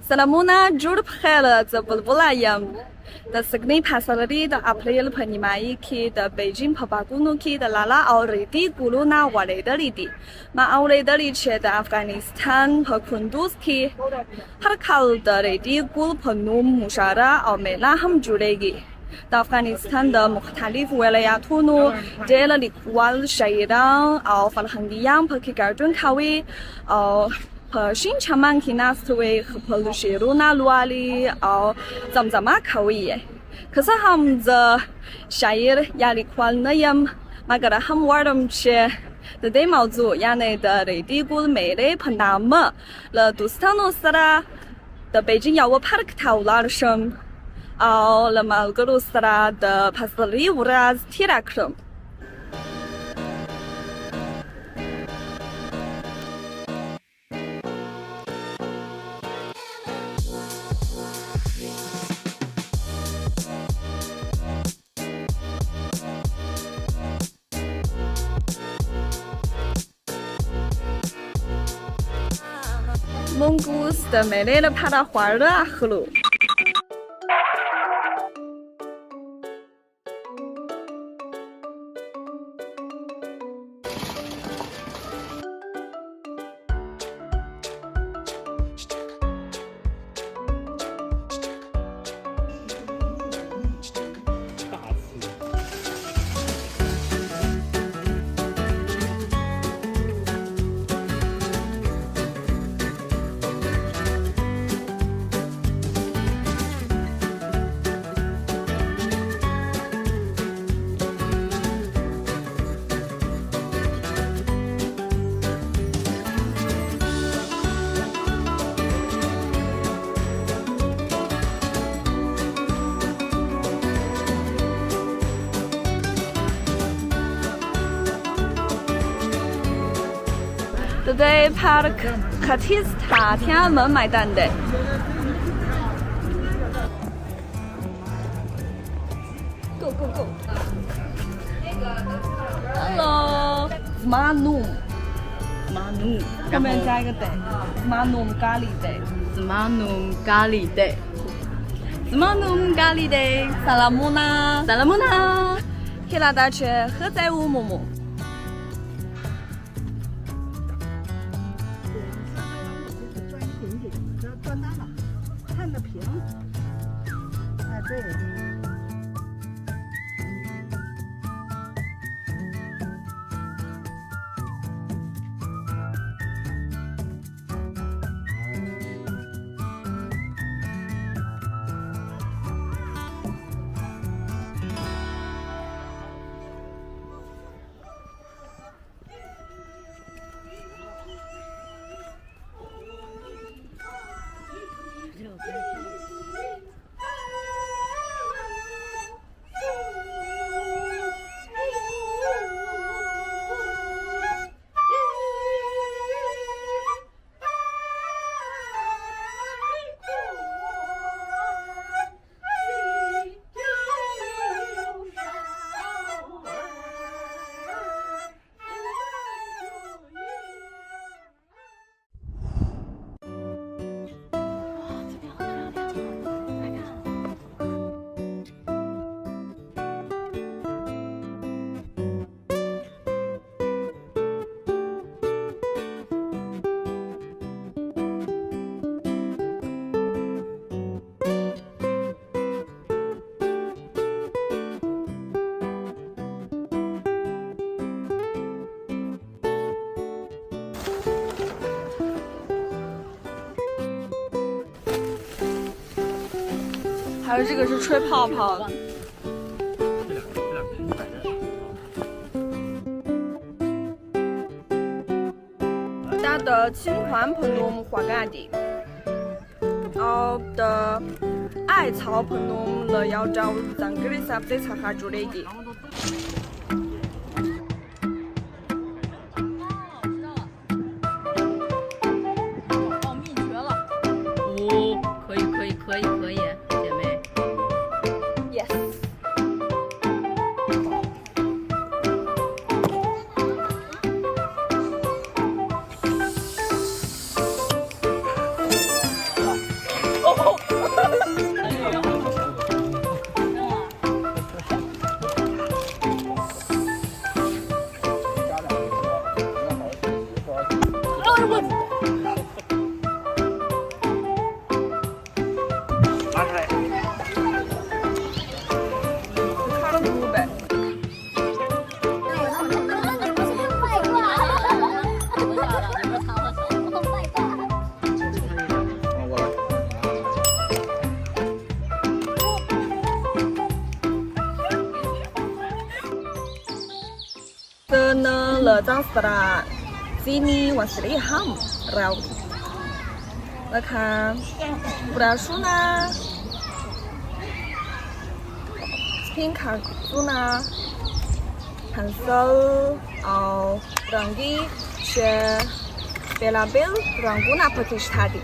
سلامونه جوړ په خیر زه بلبله یم د سګنی فاصلې د اپریل په نیمایي کې د بیجینګ په باغونو کې د لالا او ریډي ګلونه غوړېدلي دي. ما اورېدلي چې د افغانستان په کندوز کې هر کال د ریډي ګل په نوم مشاعره او میله هم جوړېږي. د افغانستان د مختلفو ولایتونو ډېر لیکوال شاعران او فرهنګیان پکې ګډون کوي او په شین چمن کې ناست وي خپل شعرونه لولي او زمزمه کوي. که څه هم زه شاعر یا لیکوال نه یم مګر هم غواړم چې د دې موضوع یعنې د ریډي ګل میلې په نامه له دوستانو سره د بیجینګ یوه پارک ته ولاړ شم او له ملګرو سره د پسرلي ورځ تېره کړم.蒙古的美丽的帕拉花热河路。د دې پارک ختیځ ته تیانمن میدان دی. Go go go. Hello. 马努后面加一个得，马努咖喱得，马努咖喱得，马努咖喱得，萨拉姆纳，萨拉姆纳，希拉达切何在乌木木。还有这个是吹泡泡的。大的青团盆弄花干的，后的艾草盆弄了要找咱这里啥子才哈做的的。张斯拉今年我是的ham然后我看不然说呢 pink 卡住呢 pencil rangi 是 bela bel rangu na petish tadi